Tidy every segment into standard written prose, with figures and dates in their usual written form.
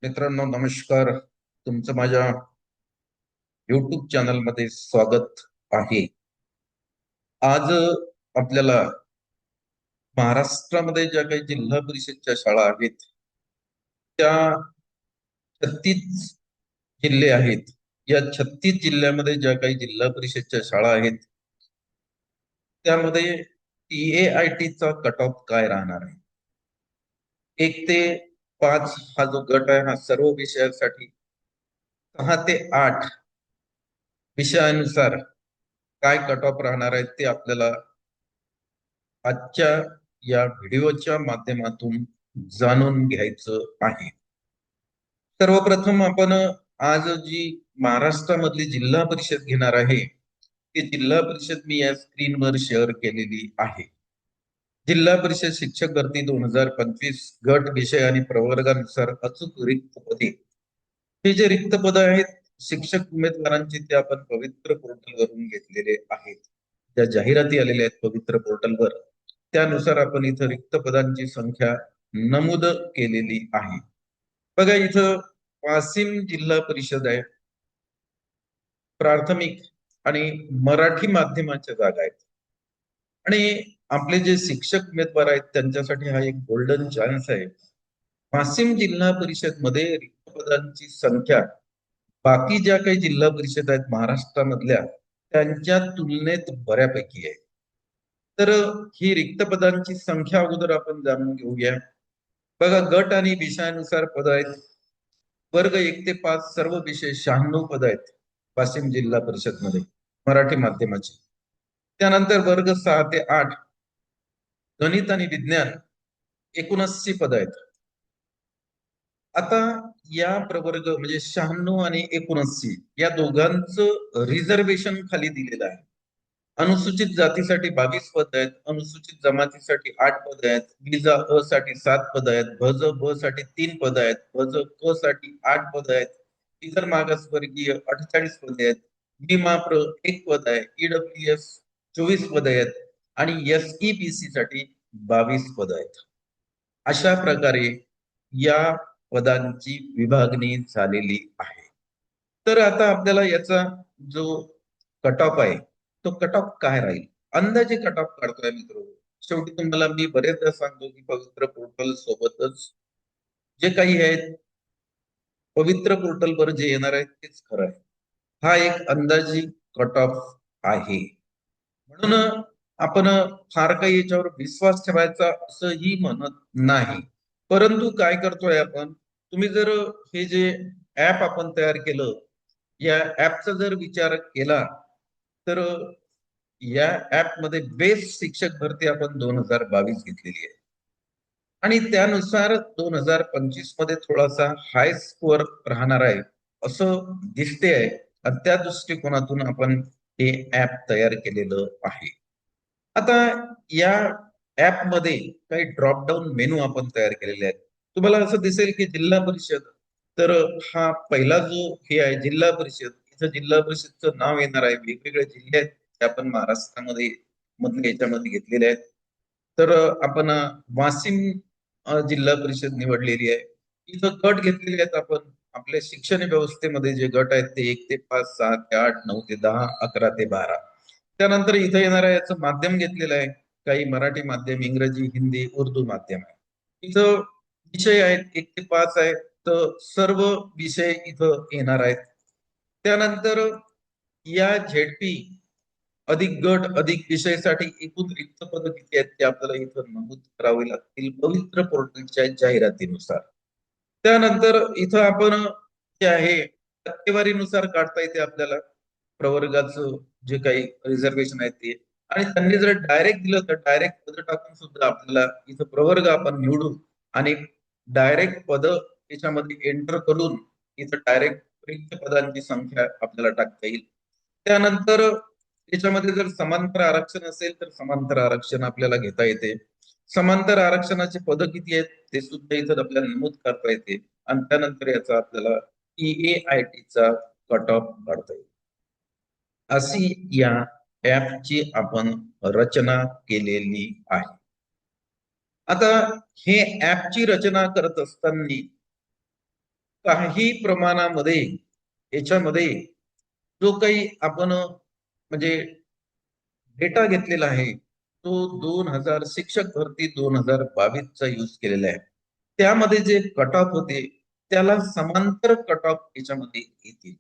मित्रांनो, नमस्कार. तुमचं माझ्या युट्यूब चॅनल मध्ये स्वागत आहे. आज आपल्याला महाराष्ट्रामध्ये ज्या काही जिल्हा परिषदच्या शाळा आहेत त्या 36 जिल्हे आहेत. या 36 जिल्ह्यामध्ये ज्या काही जिल्हा परिषदच्या शाळा आहेत त्यामध्ये TAIT चा कट ऑफ काय राहणार आहे? 1 ते 5 हा जो गट आहे हा सर्व विषयासाठी, 6 ते 8 विषयानुसार काय कट ऑफ राहणार आहे ते आपल्याला आजच्या या व्हिडिओच्या माध्यमातून जाणून घ्यायचं आहे. सर्वप्रथम आपण आज जी महाराष्ट्रामधली जिल्हा परिषद घेणार आहे ती जिल्हा परिषद मी या स्क्रीनवर शेअर केलेली आहे. जिल्हा परिषद शिक्षक भरती 2025 गट विषय आणि प्रवर्गानुसार अचूक रिक्त पदे. हे जे रिक्त पद आहेत शिक्षक उमेदवारांची ते आपण पवित्र पोर्टलवरून घेतलेले आहेत. ज्या जाहिराती आलेल्या आहेत पवित्र पोर्टलवर त्यानुसार आपण इथं रिक्त पदांची संख्या नमूद केलेली आहे. बघा, इथं वाशिम जिल्हा परिषद आहे, प्राथमिक आणि मराठी माध्यमाच्या जागा आहेत. आणि आपले जे शिक्षक उमेदवार आहेत त्यांच्यासाठी हा एक गोल्डन चान्स आहे. वाशिम जिल्हा परिषद मध्ये रिक्त पदांची संख्या बाकी ज्या काही जिल्हा परिषद आहेत महाराष्ट्रामधल्या त्यांच्या तुलनेत बऱ्यापैकी आहे. तर ही रिक्त पदांची संख्या अगोदर आपण जाणून घेऊया. बघा, गट आणि विषयानुसार पद आहेत. वर्ग 1 ते 5 सर्व विषय 96 पद आहेत वाशिम जिल्हा परिषद मध्ये मराठी माध्यमाची. त्यानंतर वर्ग 6 ते 8 गणित आणि विज्ञान 79 पद आहेत. आता या प्रवर्ग म्हणजे 96 आणि 79 या दोघांचं रिझर्वेशन खाली दिलेलं आहे. अनुसूचित जातीसाठी 22 पद आहेत, अनुसूचित जमातीसाठी 8 पद आहेत, विजा अ साठी 7 पद आहेत, भज ब साठी 3 पद आहेत, भज क साठी 8 पद आहेत, इतर मागासवर्गीय 48 पदे आहेत, विमाप्र 1 पद आहे, EWS 24 पद आहेत आणि SEBC साठी 22 पद आहेत. अशा प्रकारे या पदांची विभागणी झालेली आहे. तर आता आपल्याला याचा जो कट ऑफ आहे तो कट ऑफ काय राहील, अंदाजे कट ऑफ काढतोय मित्र. शेवटी तुम्हाला मी बरेचदा सांगतो की पवित्र पोर्टल सोबतच जे काही आहे पवित्र पोर्टलवर जे येणार आहे तेच खरं आहे. हा एक अंदाजी कट ऑफ आहे. म्हणून आपण फार काही याच्यावर विश्वास ठेवायचा असंही म्हणत नाही. परंतु काय करतोय आपण, तुम्ही जर हे जे ऍप आपण तयार केलं या ऍपचा जर विचार केला तर या ऍप मध्ये बेस्ट शिक्षक भरती आपण 2022 घेतलेली आहे आणि त्यानुसार 2025 मध्ये थोडासा हाय स्कोअर राहणार आहे असं दिसते आहे. आणि त्या दृष्टिकोनातून आपण हे ऍप तयार केलेलं आहे. आता या ऍप मध्ये काही ड्रॉपडाऊन मेनू आपण तयार केलेले आहेत. तुम्हाला असं दिसेल की जिल्हा परिषद, तर हा पहिला जो हे आहे जिल्हा परिषद, इथं जिल्हा परिषदचं नाव येणार आहे. वेगवेगळे जिल्हे आहेत ते आपण महाराष्ट्रामध्ये मधले याच्यामध्ये घेतलेले आहेत. तर आपण वाशिम जिल्हा परिषद निवडलेली आहे. इथं गट घेतलेले आहेत आपण. आपल्या शिक्षण व्यवस्थेमध्ये जे गट आहेत ते 1 ते 5, 6 ते 8, 9 ते 10, 11 ते 12. त्यानंतर इथं येणार आहे याचं माध्यम घेतलेलं आहे. काही मराठी माध्यम, इंग्रजी, हिंदी, उर्दू माध्यम आहे. इथं विषय आहेत 1 ते 5 आहे, तर सर्व विषय इथं येणार आहेत. त्यानंतर या झेडपी अधिक गट अधिक विषयासाठी एकूण रिक्त पद किती आहेत ते आपल्याला इथं नमूद करावे लागतील पवित्र पोर्टलच्या जाहिरातीनुसार. त्यानंतर इथं आपण जे आहे टक्केवारीनुसार काढता येते आपल्याला प्रवर्गाचं जे काही रिझर्वेशन आहे ते. आणि त्यांनी जर डायरेक्ट दिलं तर डायरेक्ट पद टाकून सुद्धा आपल्याला इथं प्रवर्ग आपण निवडून आणि डायरेक्ट पद याच्यामध्ये एंटर करून इथं डायरेक्ट रिक्त पदांची संख्या आपल्याला टाकता येईल. त्यानंतर त्याच्यामध्ये जर समांतर आरक्षण असेल तर समांतर आरक्षण आपल्याला घेता येते. समांतर आरक्षणाचे पद किती आहेत ते सुद्धा इथं आपल्याला नमूद करता येते. आणि त्यानंतर याचा आपल्याला TAIT चा कट ऑफ काढता येईल. अशी या ऍपची आपण रचना केलेली आहे. आता हे ऍपची रचना करत असताना काही प्रमाणामध्ये याच्यामध्ये जो काही आपण म्हणजे डेटा घेतलेला आहे तो 2000 शिक्षक भरती 2022चा यूज केलेला आहे. त्यामध्ये जे कट ऑफ होते त्याला समांतर कट ऑफ याच्यामध्ये येतील.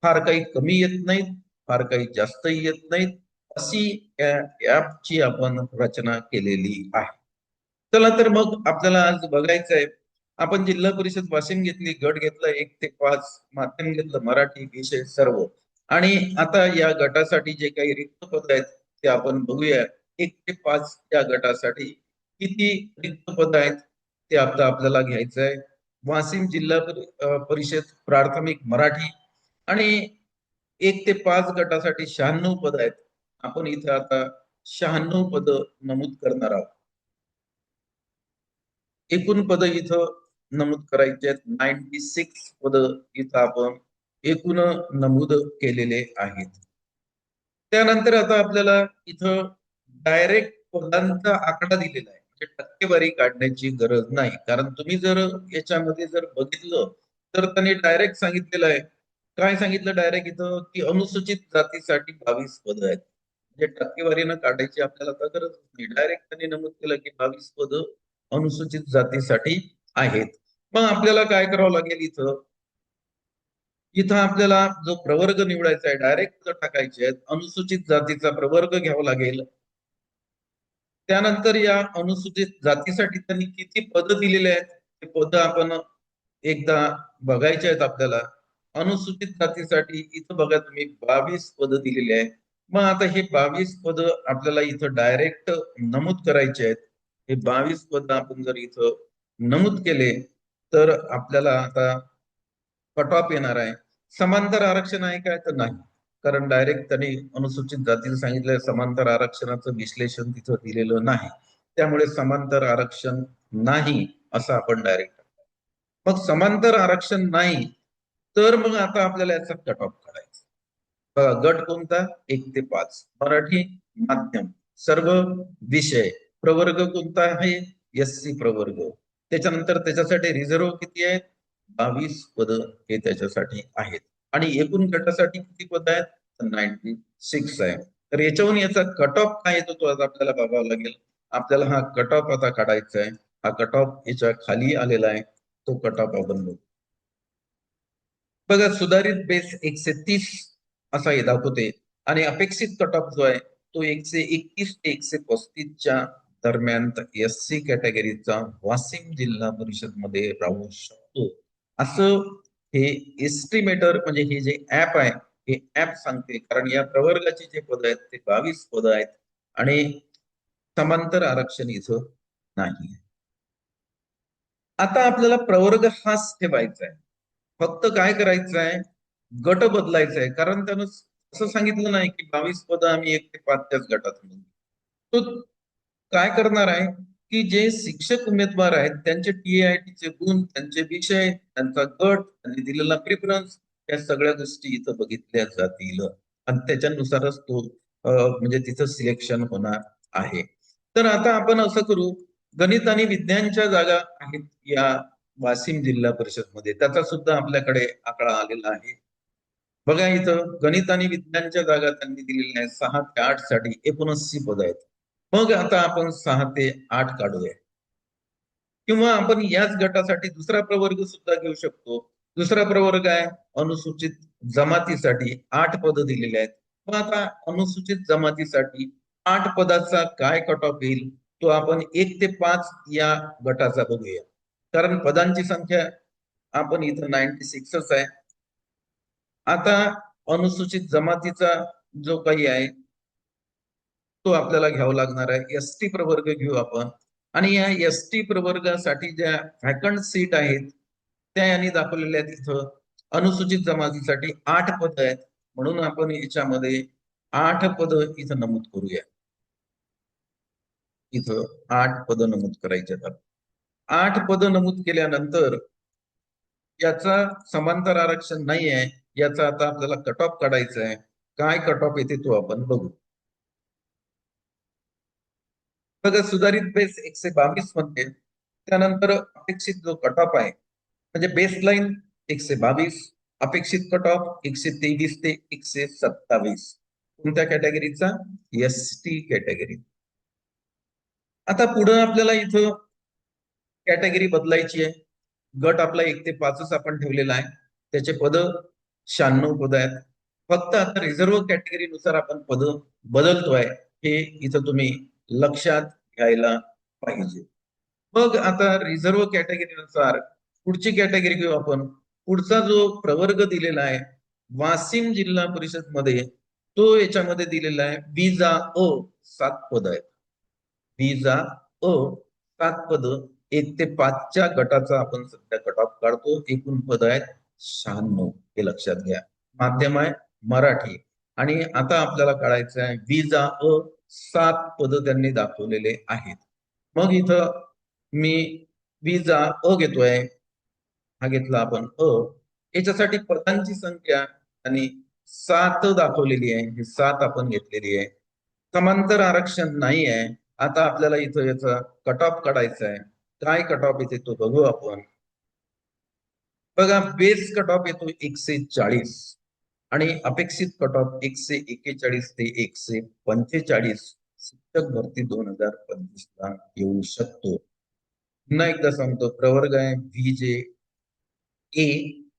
फार काही कमी येत नाहीत, फार काही जास्तही येत नाहीत, अशी ऍपची आपण रचना केलेली आहे. चला तर मग आपल्याला आज बघायचं आहे. आपण जिल्हा परिषद वाशिम घेतली, गट घेतला 1 ते 5, माध्यम घेतलं मराठी विषय सर्व. आणि आता या गटासाठी जे काही रिक्त पद आहेत ते आपण बघूया. 1 ते 5 या गटासाठी किती रिक्त पद आहेत ते आता आपल्याला घ्यायचं आहे. वाशिम जिल्हा परिषद प्राथमिक मराठी आणि 1 ते 5 गटासाठी 96 पद आहेत. आपण इथं आता 96 पद नमूद करणार आहोत. एकूण पद इथं नमूद करायचे आहेत. 96 पद इथं आपण एकूण नमूद केलेले आहेत. त्यानंतर आता आपल्याला इथं डायरेक्ट पदांचा आकडा दिलेला आहे. म्हणजे टक्केवारी काढण्याची गरज नाही. कारण तुम्ही जर याच्यामध्ये जर बघितलं तर त्यांनी डायरेक्ट सांगितलेलं आहे. काय सांगितलं डायरेक्ट इथं की अनुसूचित जातीसाठी 22 पद आहेत. म्हणजे टक्केवारीनं काढायची आपल्याला तर गरज नाही. डायरेक्ट त्यांनी नमूद केलं की 22 पद अनुसूचित जातीसाठी आहेत. मग आपल्याला काय करावं लागेल इथं इथं आपल्याला जो प्रवर्ग निवडायचा आहे डायरेक्ट टाकायचे आहेत. अनुसूचित जातीचा प्रवर्ग घ्यावा लागेल. त्यानंतर या अनुसूचित जातीसाठी त्यांनी किती पद दिलेले आहेत ते पद आपण एकदा बघायचे आहेत आपल्याला. अनुसूचित जातीसाठी इथं बघा तुम्ही 22 पद दिलेले आहेत. मग आता हे 22 पद आपल्याला इथं डायरेक्ट नमूद करायचे आहेत. हे 22 पद आपण जर इथं नमूद केले तर आपल्याला आता कट ऑफ येणार आहे. समांतर आरक्षण आहे काय तर नाही. कारण डायरेक्ट त्यांनी अनुसूचित जातीला सांगितलं समांतर आरक्षणाचं विश्लेषण तिथं दिलेलं नाही. त्यामुळे समांतर आरक्षण नाही असं आपण डायरेक्ट. मग समांतर आरक्षण नाही तर मग आता आपल्याला याचा कट ऑफ काढायचा. गट कोणता 1 ते 5 मराठी माध्यम सर्व विषय. प्रवर्ग कोणता आहे SC प्रवर्ग. त्याच्यानंतर त्याच्यासाठी रिझर्व किती आहेत 22 पद हे त्याच्यासाठी आहेत. आणि एकूण गटासाठी किती पद आहेत 96 आहे. तर याच्यावरून याचा कट ऑफ काय येतो तो आज आपल्याला बघावा लागेल. आपल्याला हा कट ऑफ आता काढायचा आहे. हा कट ऑफ याच्या खाली आलेला आहे. तो कट ऑफ आपण बघू. बघा सुधारित बेस 130 असा हे दाखवते आणि अपेक्षित कट ऑफ जो आहे तो 121 ते 135च्या दरम्यान SC कॅटेगरीचा वाशिम जिल्हा परिषद मध्ये राहू शकतो असं हे एस्टिमेटर म्हणजे हे जे ऍप आहे हे ऍप सांगते. कारण या प्रवर्गाची जे पद आहेत ते 22 पद आहेत आणि समांतर आरक्षण इथं नाही. आता आपल्याला प्रवर्ग हाच ठेवायचा आहे. फक्त काय करायचं आहे गट बदलायचा आहे. कारण त्यानं असं सांगितलं नाही की 22 पद आम्ही 1 ते 5 गटात म्हणून. तो काय करणार आहे की जे शिक्षक उमेदवार आहेत त्यांचे TIT चे गुण, त्यांचे विषय, त्यांचा गट, त्यांनी दिलेला प्रिफरन्स या सगळ्या गोष्टी इथं बघितल्या जातील आणि त्याच्यानुसारच तो म्हणजे तिथं सिलेक्शन होणार आहे. तर आता आपण असं करू गणित आणि विज्ञानच्या जागा आहेत या वाशिम जिल्हा परिषद मध्ये त्याचा सुद्धा आपल्याकडे आकडा आलेला आहे. बघा इथं गणित आणि विज्ञानच्या जागा त्यांनी दिलेल्या आहेत 6 ते 8 साठी 79 पद आहेत. मग आता आपण 6 ते 8 काढूया किंवा आपण याच गटासाठी दुसरा प्रवर्ग सुद्धा घेऊ शकतो. दुसरा प्रवर्ग आहे अनुसूचित जमातीसाठी 8 पद दिलेले आहेत. मग आता अनुसूचित जमातीसाठी 8 पदाचा काय कट ऑफ येईल तो आपण 1 ते 5 या गटाचा बघूया. कारण पदांची संख्या आपण इथं 96च आहे. आता अनुसूचित जमातीचा जो काही आहे तो आपल्याला घ्यावा लागणार आहे. ST प्रवर्ग घेऊ आपण आणि या ST प्रवर्गासाठी ज्या व्हॅकंट सीट आहेत त्या यांनी दाखवलेल्या आहेत इथं. अनुसूचित जमातीसाठी 8 पद आहेत म्हणून आपण याच्यामध्ये 8 पद इथं नमूद करूया. इथं 8 पद नमूद करायचे आहेत. 8 पद नमूद केल्यानंतर याचा समांतर आरक्षण नाही आहे. याचा आता आपल्याला कट ऑफ काढायचा आहे. काय कट ऑफ येते तो आपण बघू. बघा सुधारित बेस 122 मध्ये त्यानंतर अपेक्षित जो कट ऑफ आहे म्हणजे बेसलाईन 122, अपेक्षित कट ऑफ 123 ते 127. कोणत्या कॅटेगरीचा? ST category. आता पुढे आपल्याला इथं कॅटेगरी बदलायची आहे. गट आपला 1 ते 5च आपण ठेवलेला आहे. त्याचे पद 96 पद आहेत. फक्त आता रिझर्व्ह कॅटेगरीनुसार आपण पद बदलतोय, हे इथं तुम्ही लक्षात घ्यायला पाहिजे. मग आता रिझर्व्ह कॅटेगरीनुसार पुढची कॅटेगरी घेऊ आपण. पुढचा जो प्रवर्ग दिलेला आहे वाशिम जिल्हा परिषद मध्ये, तो याच्यामध्ये दिलेला आहे विजा अ 7 पद आहेत. विजा अ 7 पद 1 ते 5च्या गटाचा आपण सध्या कट ऑफ काढतो. एकूण पद आहेत 96. हे लक्षात घ्या. माध्यम आहे मराठी. आणि आता आपल्याला काढायचं आहे विजा अ 7 पद त्यांनी दाखवलेले आहेत. मग इथं मी विजा अ घेतोय. हा घेतला आपण अ. याच्यासाठी पदांची संख्या आणि 7 दाखवलेली आहे. ही 7 आपण घेतलेली आहे. समांतर आरक्षण नाही आहे. आता आपल्याला इथं याचा कट ऑफ काढायचा आहे. काय कट ऑफ येते तो बघू आपण. बघा, बेस कट ऑफ येतो 140 आणि अपेक्षित कट ऑफ 141 ते 145 शिक्षक भरती 2025 ला येऊ शकतो. पुन्हा एकदा सांगतो, प्रवर्ग आहे VJ ए.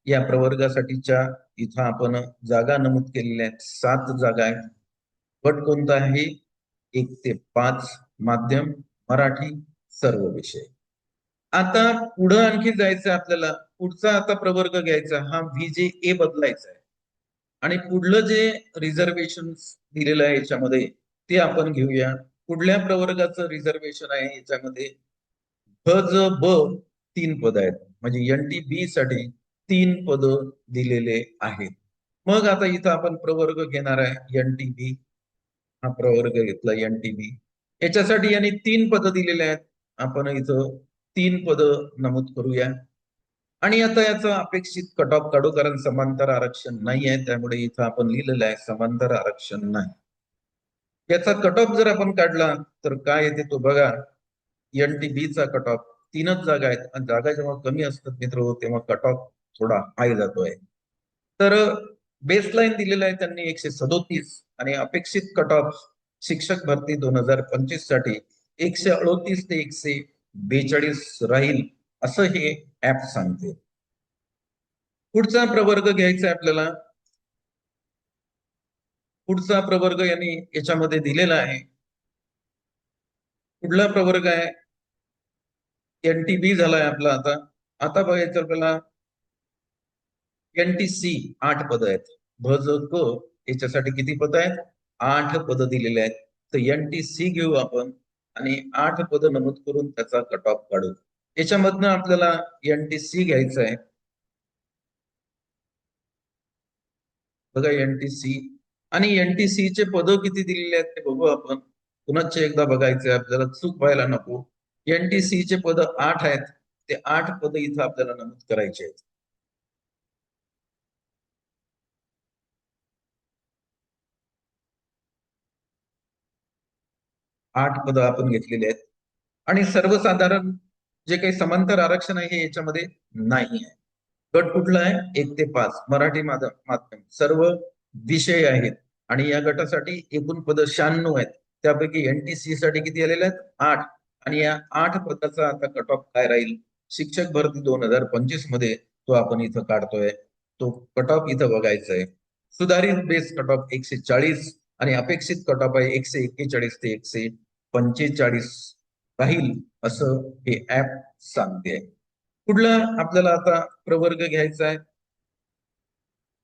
या प्रवर्गासाठीच्या इथं आपण जागा नमूद केलेल्या आहेत. 7 जागा आहेत. गट कोणता आहे? 1 ते 5, माध्यम मराठी, सर्व विषय. आता पुढं आणखी जायचं आपल्याला. पुढचा आता प्रवर्ग घ्यायचा, हा VJ ए बदलायचा आहे. आणि पुढलं जे रिझर्वेशन दिलेलं आहे याच्यामध्ये ते आपण घेऊया. कुठल्या प्रवर्गाचं रिझर्वेशन आहे याच्यामध्ये? ज ब 3 पद आहेत. म्हणजे NTB साठी 3 पद दिलेले आहेत. मग आता इथं आपण प्रवर्ग घेणार आहे NTB. हा प्रवर्ग घेतला NTB. याच्यासाठी यांनी 3 पद दिलेले आहेत. आपण इथं 3 पद नमूद करूया. आणि आता याचा अपेक्षित कट ऑफ काढू, कारण समांतर आरक्षण नाही आहे. त्यामुळे इथं आपण लिहिलेलं आहे समांतर आरक्षण नाही. याचा कट ऑफ जर आपण काढला तर काय येते तो बघा. NTB चा कट ऑफ 3च जागा आहेत. आणि जागा जेव्हा कमी असतात मित्र, तेव्हा कट ऑफ थोडा हाय जातोय. तर बेसलाईन दिलेला आहे त्यांनी 137 आणि अपेक्षित कट ऑफ शिक्षक भरती 2025 साठी 138 ते 142 राहील, असं हे ऍप सांगते. पुढचा प्रवर्ग घ्यायचा आहे आपल्याला. पुढचा प्रवर्ग यांनी याच्यामध्ये दिलेला आहे. कुठला प्रवर्ग आहे? NTB झालाय आपला. आता बघायचं आपल्याला NTC 8 पद आहेत. क याच्यासाठी किती पद आहेत? 8 पद दिलेले आहेत. तर NTC घेऊ आपण आणि 8 पद नमूद करून त्याचा कट ऑफ काढू. याच्यामधनं आपल्याला NTC घ्यायचं आहे. बघा NTC आणि NTC चे पद किती दिलेले आहेत ते बघू आपण. पुन्हा एकदा बघायचंय आपल्याला, चूक व्हायला नको. NTC चे पद 8 आहेत. ते 8 पद इथं आपल्याला नमूद करायचे आहेत. 8 पद आपण घेतलेली आहेत. आणि सर्वसाधारण जे काही समांतर आरक्षण आहे हे याच्यामध्ये नाही आहे. गट कुठला आहे? 1 ते 5, मराठी माध्यम, सर्व विषय आहेत. आणि या गटासाठी एकूण पद 96 आहेत. त्यापैकी NTC साठी किती आलेले आहेत? 8. आणि या 8 पदाचा आता कट ऑफ काय राहील? शिक्षक भरती 2025 मध्ये तो आपण इथं काढतोय. तो कट ऑफ इथं बघायचा आहे. सुधारित बेस कट ऑफ 140 आणि अपेक्षित कट ऑफ आहे 141 ते 145 राहील, असं हे ऍप सांगते. कुठला आपल्याला आता प्रवर्ग घ्यायचा आहे?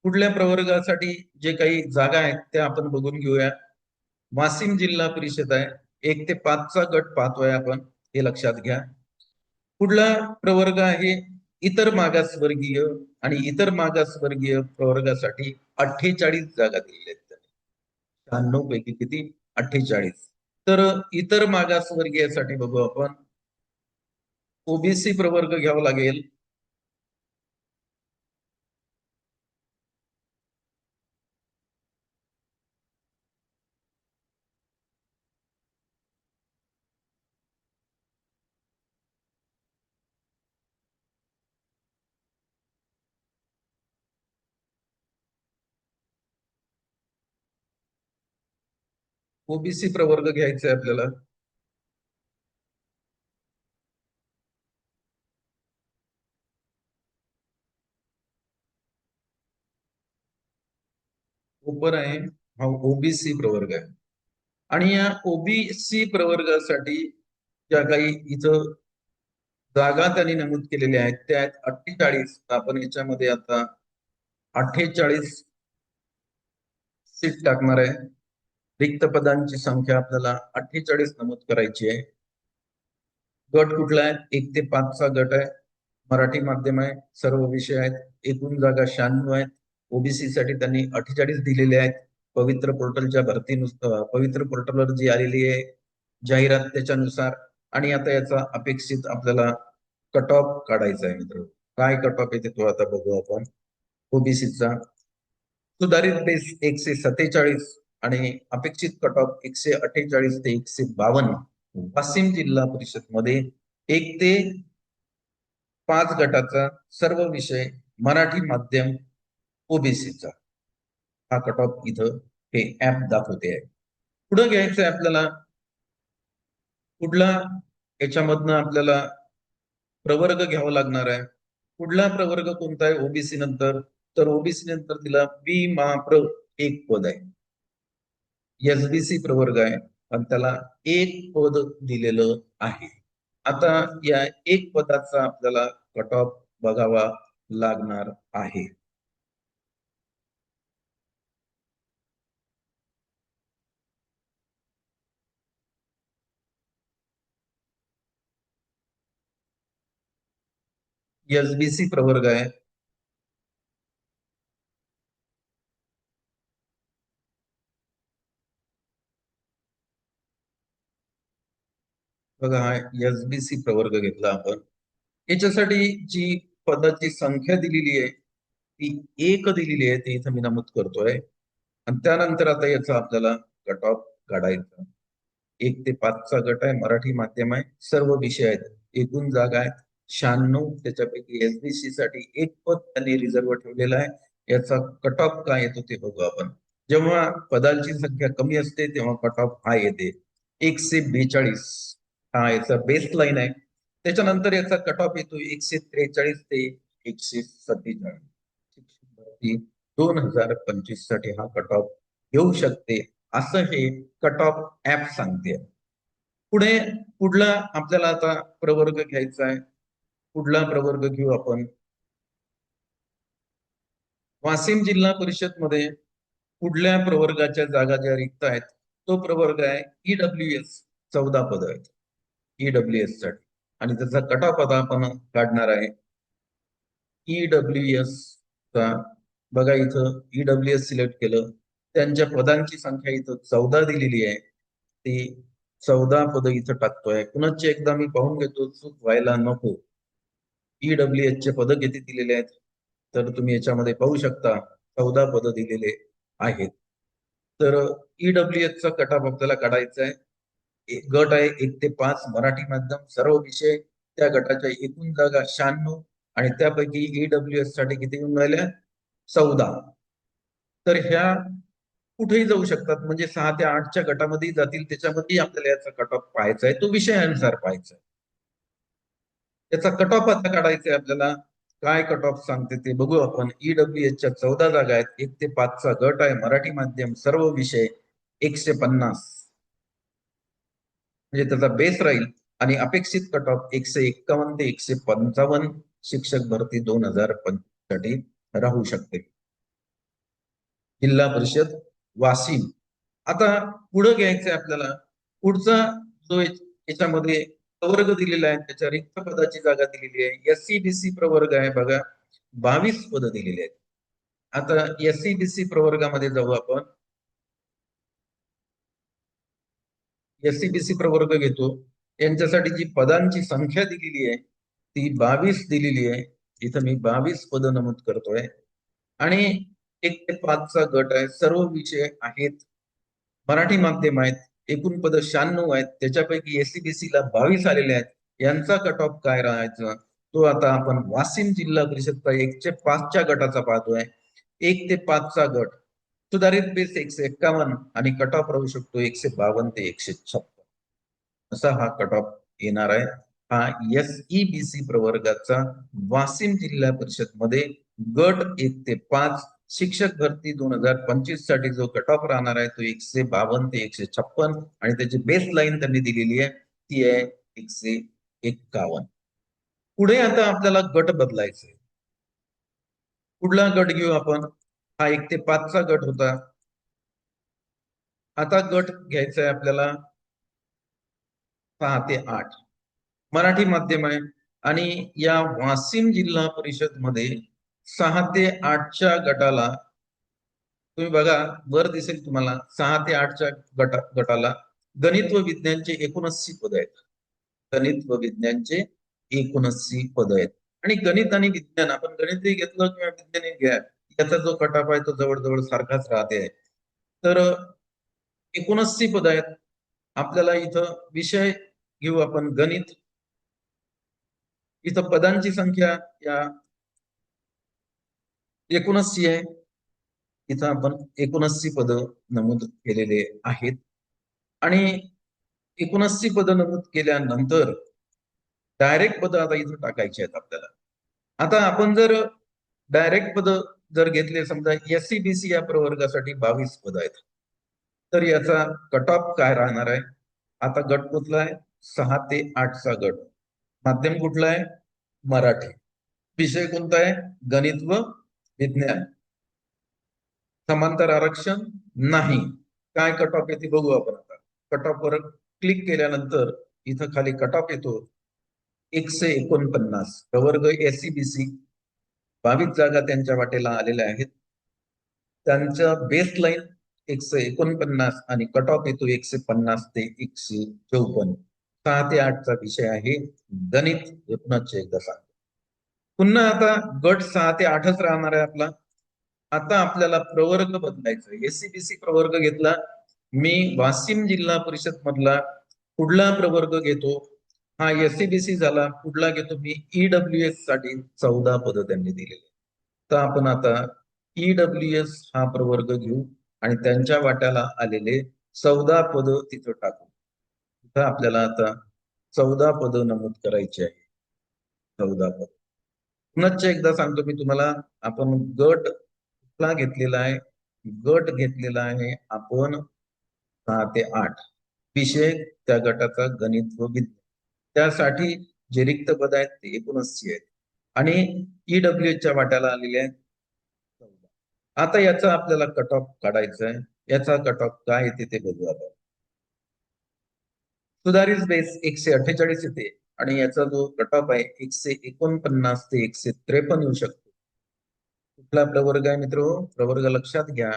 कुठल्या प्रवर्गासाठी जे काही जागा आहेत त्या आपण बघून घेऊया. वाशिम जिल्हा परिषद आहे. 1 ते 5चा गट पाहतोय आपण, हे लक्षात घ्या. कुठला प्रवर्ग आहे? इतर मागासवर्गीय. आणि इतर मागासवर्गीय प्रवर्गासाठी 48 जागा दिलेल्या आहेत त्यांनी. 96 पैकी किती? 48. तर इतर मागासवर्गीयासाठी बघू आपण. OBC प्रवर्ग घ्यावा लागेल. ओबीसी प्रवर्ग घ्यायचा आहे आपल्याला. ओपन आहे, हा ओबीसी प्रवर्ग आहे. आणि या ओबीसी प्रवर्गासाठी ज्या काही इथं जागा त्यांनी नमूद केलेल्या आहेत त्या आहेत 48. आपण याच्यामध्ये आता 48 सीट टाकणार आहे. रिक्त पदांची संख्या आपल्याला 48 नमूद करायची आहे. गट कुठला आहे? 1 ते 5चा गट आहे. मराठी माध्यम आहे, सर्व विषय आहेत. एकूण जागा 96 आहेत. ओबीसी साठी त्यांनी 48 दिलेले आहेत. पवित्र पोर्टलच्या भरतीनुसार, पवित्र पोर्टलवर जी आलेली आहे जाहिरात त्याच्यानुसार. आणि आता याचा अपेक्षित आपल्याला कट ऑफ काढायचा आहे मित्र. काय कट ऑफ येते तो आता बघू आपण. ओबीसीचा सुधारित बेस 147 आणि अपेक्षित कट ऑफ 148 ते 152. वाशिम जिल्हा परिषद मध्ये 1 ते 5 गटाचा सर्व विषय मराठी माध्यम ओबीसीचा हा कट ऑफ इथं हे ऍप दाखवते आहे. पुढे घ्यायचं आहे आपल्याला कुठला, याच्यामधनं आपल्याला प्रवर्ग घ्यावा लागणार आहे. कुठला प्रवर्ग कोणता आहे ओबीसी नंतर? तर ओबीसी नंतर तिला बी महाप्र एक पद आहे. एसबीसी प्रवर्ग आहे आणि त्याला 1 पद दिलेलं आहे. आता या 1 पदाचा आपल्याला कट ऑफ बघावा लागणार आहे. एसबीसी प्रवर्ग आहे. बघा, हा एसबीसी प्रवर्ग घेतला आपण. याच्यासाठी जी पदाची संख्या दिलेली आहे ती 1 दिलेली आहे, ती इथं मी नमूद करतोय. आणि त्यानंतर आता याचा आपल्याला कट ऑफ काढायचा. 1 ते 5चा गट आहे, मराठी माध्यम आहे, सर्व विषय आहेत. एकूण जागा आहेत 96. त्याच्यापैकी एसबीसी साठी 1 पद त्यांनी रिझर्व ठेवलेलं आहे. याचा कट ऑफ काय येतो ते बघू आपण. जेव्हा पदांची संख्या कमी असते तेव्हा कट ऑफ हा येते 142. हा याचा बेस लाईन आहे. त्याच्यानंतर याचा कट ऑफ येतो 143 ते 147. शिक्षक भरती 2025 साठी हा कट ऑफ येऊ शकते असं हे कट ऑफ ऍप सांगते. पुढे पुढला आपल्याला आता प्रवर्ग घ्यायचा आहे. पुढला प्रवर्ग घेऊ आपण. वाशिम जिल्हा परिषद मध्ये पुढल्या प्रवर्गाच्या जागा ज्या रिक्त आहेत तो प्रवर्ग आहे ईडब्ल्यूएस. 14 पद आहेत ईडब्ल्यूएस साठी आणि त्याचा कट ऑफ आता आपण काढणार आहे. ईडब्ल्यूएस चा बघा, इथं ईडब्ल्यूएस सिलेक्ट केलं, त्यांच्या पदांची संख्या इथं 14 दिलेली आहे. ती 14 पद इथं टाकतोय. पुनश्च एकदा मी पाहून घेतो, चूक व्हायला नको. ईडब्ल्यूएस चे पद किती दिलेले आहेत तर तुम्ही याच्यामध्ये पाहू शकता 14 पद दिलेले आहेत. तर ईडब्ल्यूएस चा कट ऑफ आपल्याला काढायचा आहे. गट आहे 1 ते 5 मराठी माध्यम सर्व विषय. त्या गटाच्या एकूण जागा 96 आणि त्यापैकी ईडब्ल्यूएस साठी किती येऊन राहिल्या? 14. तर ह्या कुठेही जाऊ शकतात, म्हणजे 6 ते 8च्या गटामध्ये जातील. त्याच्यामध्ये आपल्याला याचा कट ऑफ पाहायचा आहे, तो विषयानुसार पाहायचा आहे. याचा कट ऑफ आता काढायचा आहे आपल्याला. काय कट ऑफ सांगते ते बघू आपण. ईडब्ल्यूएसच्या 14 जागा आहेत. 1 ते 5चा गट आहे मराठी माध्यम सर्व विषय 150, म्हणजे त्याचा बेस राहील. आणि अपेक्षित कट ऑफ 151 ते 155 शिक्षक भरती 2025 साठी राहू शकते. जिल्हा परिषद वाशिम. आता पुढे घ्यायचंय आपल्याला. पुढचा जो याच्यामध्ये प्रवर्ग दिलेला आहे त्याच्या रिक्त पदाची जागा दिलेली आहे. एससीबीसी प्रवर्ग आहे बघा, 22 पद दिलेली आहेत. आता एससीबीसी प्रवर्गामध्ये जाऊ आपण. एससीबीसी प्रवर्ग घेतो. यांच्यासाठी जी पदांची संख्या दिलेली आहे ती 22 दिलेली आहे. इथं मी 22 पद नमूद करतोय. आणि 1 ते 5चा गट आहे, सर्व विषय आहेत, मराठी माध्यम आहेत. एकूण पद 96 आहेत. त्याच्यापैकी एससीबीसी ला 22 आलेले आहेत. यांचा कट ऑफ काय राहायचा तो आता आपण वाशिम जिल्हा परिषदचा 1 ते 5च्या गटाचा पाहतोय. 1 ते 5चा गट सुधारित बेस 151 आणि कट ऑफ राहू शकतो 152 ते 156 असा हा कट ऑफ येणार आहे. हा SEBC प्रवर्गाचा वाशिम जिल्हा परिषद मध्ये गट 1 ते 5 शिक्षक भरती 2025 साठी जो कट ऑफ राहणार आहे तो 152 ते 156 आणि त्याची बेस लाईन त्यांनी दिलेली आहे ती आहे 151. पुढे आता आपल्याला गट बदलायचे. कुठला गट घेऊ आपण? हा 1 ते 5 चा गट होता. आता गट घ्यायचा आहे आपल्याला 6 ते 8 मराठी माध्यम आहे आणि या वाशिम जिल्हा परिषद मध्ये 6 ते 8च्या गटाला तुम्ही बघा वर दिसेल तुम्हाला 6 ते 8च्या गटाला गणित व विज्ञानचे 79 पद आहेत. गणित व विज्ञानचे 79 पद आहेत आणि गणित आणि विज्ञान आपण गणितही घेतलं किंवा विज्ञानही घ्या याचा जो कटाप आहे तो जवळजवळ सारखाच राहते आहे. तर 79 पद आहेत. आपल्याला इथं विषय घेऊ आपण गणित. इथं पदांची संख्या या 79 आहे. इथं आपण 79 पद नमूद केलेले आहेत आणि 79 पद नमूद केल्यानंतर डायरेक्ट पद आता इथं टाकायचे आहेत आपल्याला. आता आपण जर डायरेक्ट पद जर घेतले समजा SEBC या प्रवर्गासाठी 22 पद आहेत तर याचा कट ऑफ काय राहणार आहे? आता गट कुठला आहे? 6 ते 8 चा गट. माध्यम कुठला आहे? मराठी. विषय कोणता आहे? गणित व विज्ञान. समांतर आरक्षण नाही. काय कट ऑफ येते बघू आपण आता. कट ऑफ वर क्लिक केल्यानंतर इथं खाली कट ऑफ येतो 149. प्रवर्ग SEBC 22 जागा त्यांच्या वाटेला आलेल्या आहेत. त्यांच्या बेस लाईन 149 आणि कट ऑफ येतो 150 ते 154. 6 ते 8 चा विषय आहे गणित. पुन्हा एकदा सांग. पुन्हा आता गट 6 ते 8च राहणार आहे आपला. आता आपल्याला प्रवर्ग बदलायचा. SEBC प्रवर्ग घेतला. मी वाशिम जिल्हा परिषद मधला पुढला प्रवर्ग घेतो. हा SEBC झाला. पुढला घेतो मी EWS साठी 14 पद त्यांनी दिलेले. तर आपण आता EWS हा प्रवर्ग घेऊ आणि त्यांच्या वाट्याला आलेले 14 पद तिथं टाकू. तिथं आपल्याला आता 14 पद नमूद करायचे आहे. 14 पद. पुन्हा एकदा सांगतो मी तुम्हाला. आपण गट कुठला घेतलेला आहे? गट घेतलेला आहे आपण 6 ते 8. विषय त्या गटाचा गणित व विज्ञान. त्यासाठी जे रिक्त पद आहेत ते 79 आहेत आणि EWS च्या वाट्याला आलेले आहेत 14. आता याचा आपल्याला कट ऑफ काढायचा आहे. याचा कट ऑफ काय येते ते बघू आपण. सुधारित बेस 148 येते आणि याचा जो कट ऑफ आहे 149 ते 153 येऊ शकतो. कुठला प्रवर्ग आहे मित्र? प्रवर्ग लक्षात घ्या.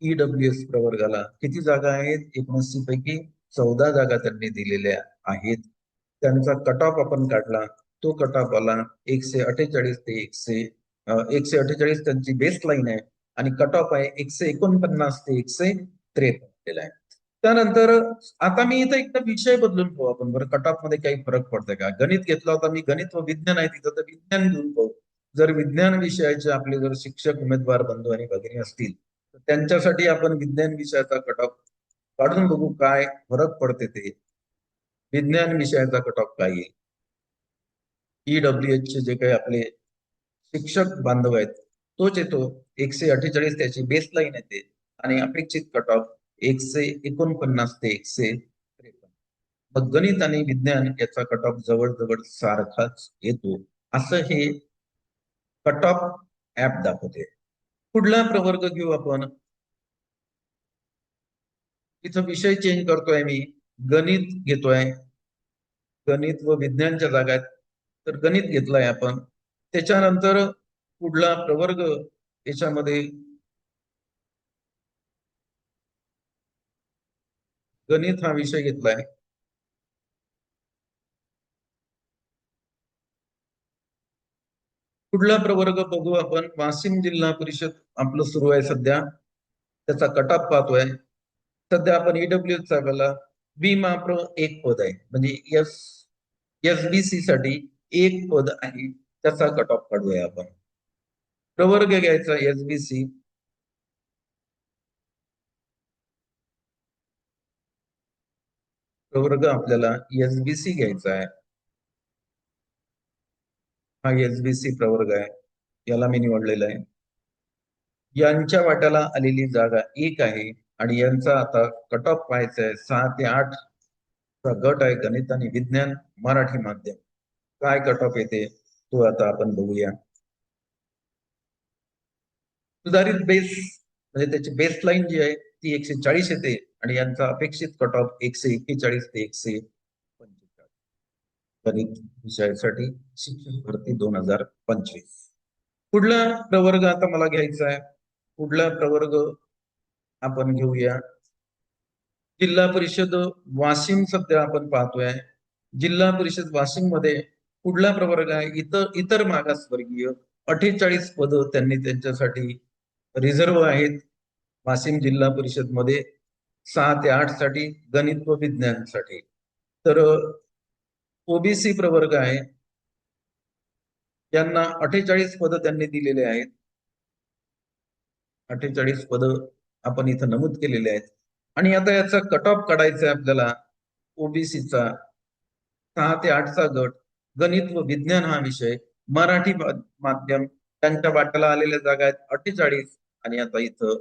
EWS प्रवर्गाला किती जागा आहेत? 79 पैकी 14 जागा त्यांनी दिलेल्या आहेत. त्यांचा कट ऑफ आपण काढला. तो कट ऑफ आला 148 ते 148 त्यांची बेस लाईन आहे आणि कट ऑफ आहे 149 ते 153 आहे. त्यानंतर आता मी इथं एकदा विषय बदलून पाहू आपण बरं. कट ऑफ मध्ये काही फरक पडतोय का? गणित घेतला होता मी. गणित व विज्ञान आहे तिथं तर विज्ञान घेऊन पाहू. जर विज्ञान विषयाचे आपले जर शिक्षक उमेदवार बंधू आणि भगिनी असतील तर त्यांच्यासाठी आपण विज्ञान विषयाचा कट ऑफ काढून बघू काय फरक पडते ते. विज्ञान विषयाचा कट ऑफ काय येईल? EWS चे जे काही आपले शिक्षक बांधव आहेत तोच येतो 148 त्याची बेस लाईन येते आणि अपेक्षित कट ऑफ 149 ते 153. मग गणित आणि विज्ञान याचा कट ऑफ जवळजवळ सारखाच येतो असं हे कट ऑफ ऍप दाखवते. पुढला प्रवर्ग घेऊ आपण. इथं विषय चेंज करतोय मी. गणित घेतोय. गणित व विज्ञानच्या जागा आहेत तर गणित घेतलाय आपण. त्याच्यानंतर पुढला प्रवर्ग याच्यामध्ये गणित हा विषय घेतलाय. पुढला प्रवर्ग बघू आपण. वाशिम जिल्हा परिषद आपलं सुरू आहे सध्या. त्याचा कट ऑफ पाहतोय. सध्या आपण EWS चा बी मात्र एक पद आहे म्हणजे SBC साठी एक पद आहे. त्याचा कट ऑफ काढूया आपण. प्रवर्ग घ्यायचा SBC प्रवर्ग आपल्याला एसबीसी घ्यायचा आहे. हा एसबीसी प्रवर्ग आहे, याला मी निवडलेला आहे. यांच्या वाट्याला आलेली जागा 1 आहे आणि यांचा आता कट ऑफ पाहायचा आहे. 6 ते 8 चा गट आहे, गणित आणि विज्ञान मराठी माध्यम. काय कट ऑफ येते तो आता आपण बघूया. सुधारित बेस म्हणजे त्याची बेस लाईन जी आहे ती 140 येते आणि यांचा अपेक्षित कट ऑफ 141 ते 145 गणित विषयासाठी शिक्षक भरती 2025. पुढला प्रवर्ग आता मला घ्यायचा आहे. पुढला प्रवर्ग आपण घेऊया जिल्हा परिषद वाशिम. सध्या आपण पाहतोय जिल्हा परिषद वाशिम मध्ये पुढला प्रवर्ग आहे इतर मागासवर्गीय. 48 पद त्यांनी त्यांच्यासाठी रिझर्व आहेत वाशिम जिल्हा परिषद मध्ये. 6 ते 8 साठी गणित व विज्ञानसाठी. तर ओबीसी प्रवर्ग आहे, यांना 48 पद त्यांनी दिलेले आहेत. 48 पद आपण इथं नमूद केलेले आहेत. आणि आता याचा कट ऑफ काढायचा आहे आपल्याला. ओबीसीचा 6 ते 8 चा गट, गणित व विज्ञान हा विषय, मराठी माध्यम, त्यांच्या वाट्याला आलेल्या जागा आहेत 48. आणि आता इथं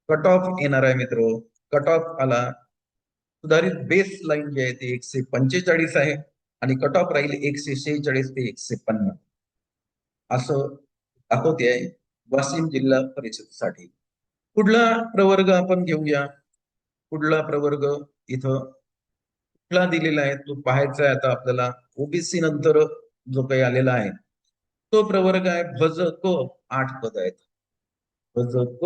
कट ऑफ येणार आहे मित्र. कट ऑफ आला सुधारित बेस लाईन जी आहे ती 145 आहे आणि कट ऑफ राहील 146 ते 150 असं दाखवते आहे वाशिम जिल्हा परिषदेसाठी. पुढला प्रवर्ग आपण घेऊया. पुढला प्रवर्ग इथं कुठला दिलेला आहे तो पाहायचा आहे आता आपल्याला. ओबीसी नंतर जो काही आलेला आहे तो प्रवर्ग आहे भज क. 8 पद आहेत. भज क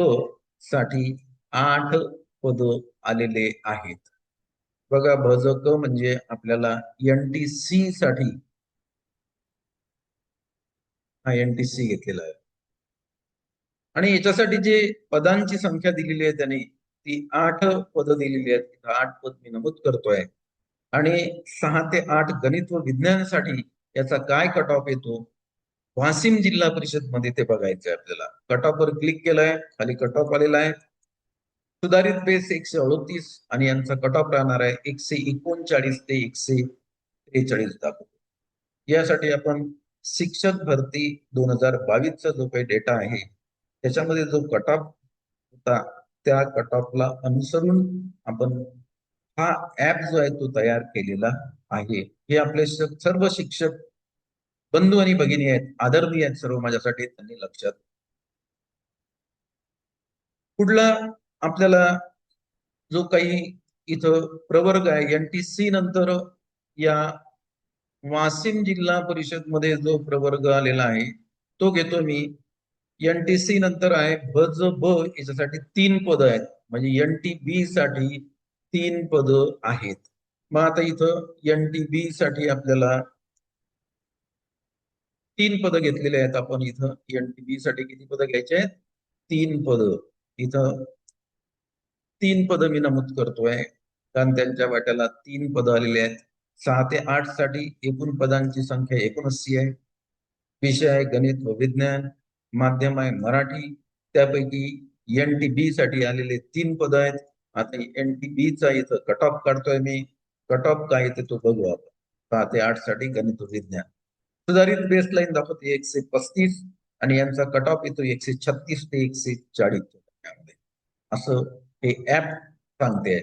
साठी 8 पद आलेले आहेत. बघा भज क म्हणजे आपल्याला एनटीसी साठी हा एनटीसी घेतलेला आहे. आणि याच्यासाठी जे पदांची संख्या दिलेली आहे त्यांनी ती 8 पद दिलेली आहेत. 8 पद मी नमूद करतोय. आणि 6 ते 8 गणित व विज्ञानासाठी याचा काय कट ऑफ येतो वाशिम जिल्हा परिषद मध्ये ते बघायचंय आपल्याला. कट ऑफ वर क्लिक केलंय, खाली कट ऑफ आलेला आहे. सुधारित बेस 138 आणि यांचा कट ऑफ राहणार आहे 139 ते 143 दाखवतो. यासाठी आपण शिक्षक भरती 2022 चा जो काही डेटा आहे त्याच्यामध्ये जो कट ऑफ होता त्या कट ऑफला अनुसरून आपण हा ऍप जो आहे तो तयार केलेला आहे. हे आपले सर्व शिक्षक बंधू आणि भगिनी आहेत, आदरणीय आहेत सर्व माझ्यासाठी, त्यांनी लक्षात. पुढला आपल्याला जो काही इथं प्रवर्ग आहे एनटीसी नंतर या वाशिम जिल्हा परिषद मध्ये जो प्रवर्ग आलेला आहे तो घेतो मी. एनटीसी नंतर आहे भज ब, याच्यासाठी 3 पद आहेत म्हणजे एनटीबी साठी 3 पद आहेत. मग आता इथं एनटीबी साठी आपल्याला 3 पद घेतलेले आहेत आपण. इथं एनटीबी साठी किती पद घ्यायचे आहेत? 3 पद. इथं 3 पद मी नमूद करतोय कारण त्यांच्या वाट्याला 3 पद आलेले आहेत. 6 ते 8 साठी एकूण पदांची संख्या 79 आहे. विषय आहे गणित व विज्ञान, माध्यम आहे मराठी. त्यापैकी एनटीबी साठी आलेले 3 पद आहेत. आता एनटीबी चा इथं कट ऑफ काढतोय मी. कट ऑफ काय येते तो बघू आपण. 6 ते 8 साठी गणित व विज्ञान. सुधारित बेसलाईन दाखवते 135 आणि यांचा कट ऑफ येतो 136 ते 140 असं हे ऍप सांगते.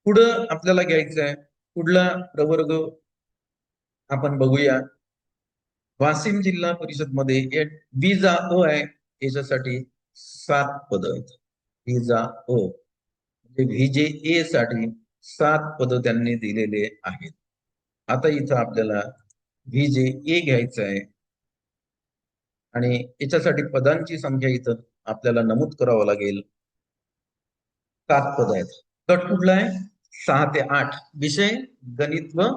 पुढं आपल्याला घ्यायचं आहे पुढला प्रवर्ग आपण बघूया. वाशिम जिल्हा परिषद मध्ये एक विजा अ आहे, याच्यासाठी 7 पद आहेत. विजा अ म्हणजे व्हीजे ए साठी 7 पद त्यांनी दिलेले आहेत. आता इथं आपल्याला व्हीजे ए घ्यायचं आहे आणि याच्यासाठी पदांची संख्या इथं आपल्याला नमूद करावं लागेल. 7 पद आहेत. गट कुठला आहे? 6 ते 8. विषय गणित व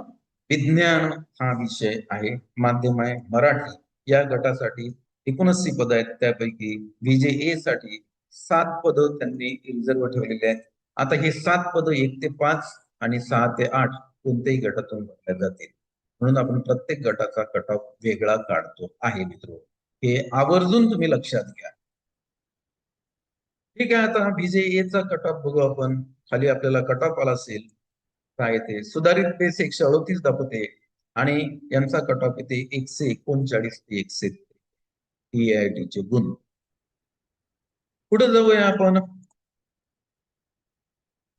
विज्ञान हा विषय आहे. माध्यम आहे मराठी. या गटासाठी 79 पद आहेत. त्यापैकी व्हीजे साठी 7 पद त्यांनी रिझर्व ठेवलेले आहेत. आता हे 7 पद 1 ते 5 आणि 6 ते 8 कोणत्याही गटातून भरल्या जातील. म्हणून आपण प्रत्येक गटाचा कट ऑफ वेगळा काढतो आहे मित्र. हे आवर्जून तुम्ही लक्षात घ्या. ठीक आहे. आता व्हीजे चा कट ऑफ बघू आपण. खाली आपल्याला कट ऑफ आला असेल काय येते सुधारित बेस 138 दाखवते आणि यांचा कट ऑफ येते 139 ते 130 TIT चे गुण. पुढे जाऊया आपण.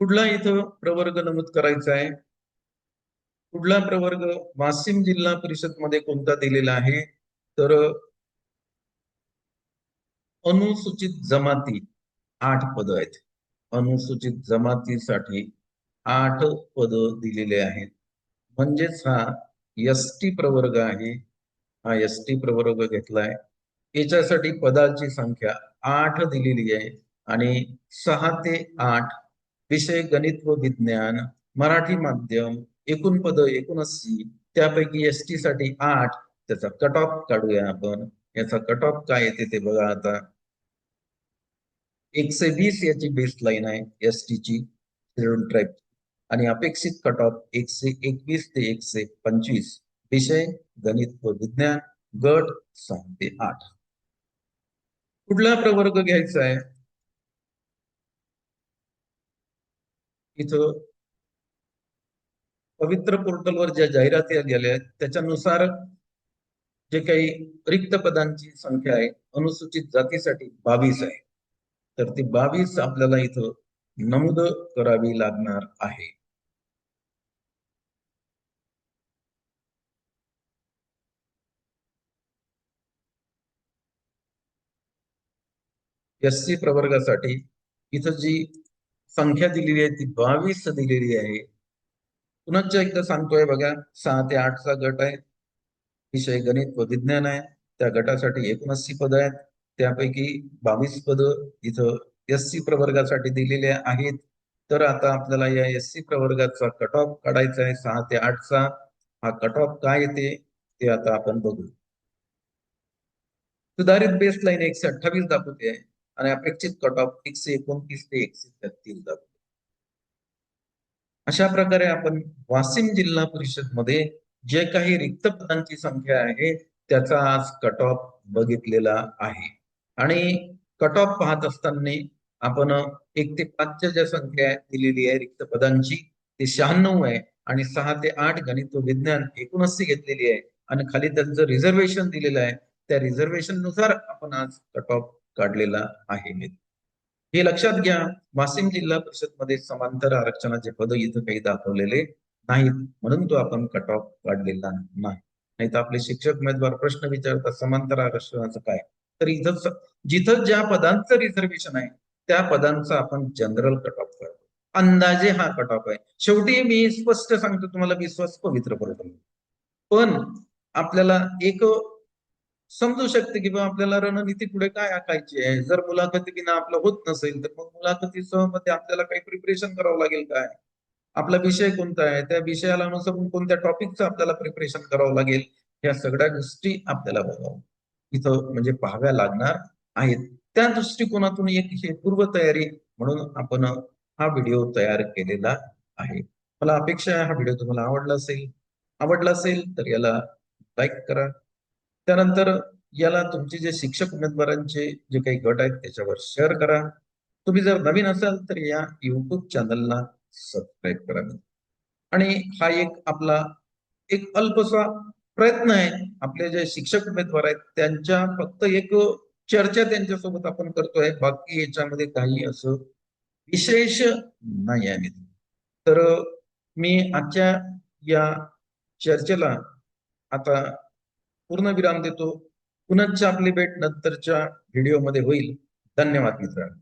कुठला इथं प्रवर्ग नमूद करायचा आहे? कुठला प्रवर्ग वाशिम जिल्हा परिषद मध्ये कोणता दिलेला आहे? तर अनुसूचित जमाती 8 पद आहेत. अनुसूचित जमातीसाठी 8 पद दिलेले आहेत. म्हणजेच हा एसटी प्रवर्ग आहे. हा एसटी प्रवर्ग घेतलाय. याच्यासाठी पदाची संख्या 8 दिलेली आहे आणि 6 ते 8 विषय गणित व विज्ञान, मराठी माध्यम, एकूण पद 79, त्यापैकी एसटी साठी 8. त्याचा कट ऑफ काढूया आपण. याचा कट ऑफ काय येते ते बघा आता. 120 याची बेस लाईन आहे एसटी ची शेड्यूल ट्राईब आणि अपेक्षित कट ऑफ 121 ते 125. विषय गणित व विज्ञान, गट 6 ते 8. कुठला प्रवर्ग घ्यायचा आहे? इथं पवित्र पोर्टलवर ज्या जाहिराती गेल्या आहेत त्याच्यानुसार जे काही रिक्त पदांची संख्या आहे अनुसूचित जातीसाठी 22 आहे. तर ती 22 आपल्याला इथं नमूद करावी लागणार आहे. एससी प्रवर्गासाठी इथं जी संख्या दिलेली आहे ती 22 दिलेली आहे. पुन्हा एकदा सांगतोय बघा. 6 ते 8चा गट आहे. विषय गणित व विज्ञान आहे. त्या गटासाठी 79 पद आहेत. त्यापैकी 22 पद इथं एससी प्रवर्गासाठी दिलेले आहेत. तर आता आपल्याला या एससी प्रवर्गाचा कट ऑफ काढायचा आहे 6 ते 8चा. हा कट ऑफ काय येते ते आता आपण बघू. सुधारित बेस लाईन 128 दाखवते आणि अपेक्षित कट ऑफ 129 ते 133 दाखवते. अशा प्रकारे आपण वाशिम जिल्हा परिषद मध्ये जे काही रिक्त पदांची संख्या आहे त्याचा आज कट ऑफ बघितलेला आहे. आणि कट ऑफ पाहत असताना आपण 1 ते 5च्या ज्या संख्या दिलेली आहे रिक्त पदांची ते 96 आहे आणि 6 ते 8 गणित व विज्ञान 79 घेतलेली आहे आणि खाली त्यांचं रिझर्वेशन दिलेलं आहे. त्या रिझर्वेशन नुसार आपण आज कट ऑफ काढलेला आहे. हे लक्षात घ्या. वाशिम जिल्हा परिषद मध्ये समांतर आरक्षणाचे पद इथं काही दाखवलेले नाहीत म्हणून तो आपण कट ऑफ काढलेला नाही. नाही तर आपले शिक्षक उमेदवार प्रश्न विचारतात समांतर आरक्षणाचं काय, तर इथं जिथं ज्या पदांचं रिझर्वेशन आहे त्या पदांचा आपण जनरल कट ऑफ करतो. अंदाजे हा कट ऑफ आहे. शेवटी मी स्पष्ट सांगतो तुम्हाला, विश्वास पवित्र पडतो. पण आपल्याला एक समजू शकते की आपल्याला रणनीती पुढे काय आखायची आहे. जर मुलाखती बिना आपलं होत नसेल तर मग मुलाखतीसह मध्ये आपल्याला काही प्रिपरेशन करावं लागेल. काय आपला विषय कोणता आहे, त्या विषयाला अनुसरून कोणत्या टॉपिकचं आपल्याला प्रिपरेशन करावं लागेल, ह्या सगळ्या गोष्टी आपल्याला बघावं इथं म्हणजे पाहाव्या लागणार आहेत. त्या दृष्टिकोनातून एक हे पूर्वतयारी म्हणून आपण हा व्हिडिओ तयार केलेला आहे. मला अपेक्षा आहे हा व्हिडिओ तुम्हाला आवडला असेल तर याला लाईक करा. त्यानंतर याला तुमचे जे शिक्षक उमेदवारांचे जे काही गट आहेत त्याच्यावर शेअर करा. तुम्ही जर नवीन असाल तर या युट्यूब चॅनलला सबस्क्राईब करा. आणि हा एक आपला एक अल्पसा प्रयत्न आहे. आपले जे शिक्षक उमेदवार आहेत त्यांच्या फक्त एक चर्चा त्यांच्यासोबत आपण करतोय. बाकी याच्यामध्ये काही असं विशेष नाही आहे. तर मी आजच्या या चर्चेला आता पूर्ण विराम देतो. पुनश्च आपली भेट नंतरच्या व्हिडिओमध्ये होईल. धन्यवाद मित्रांनो.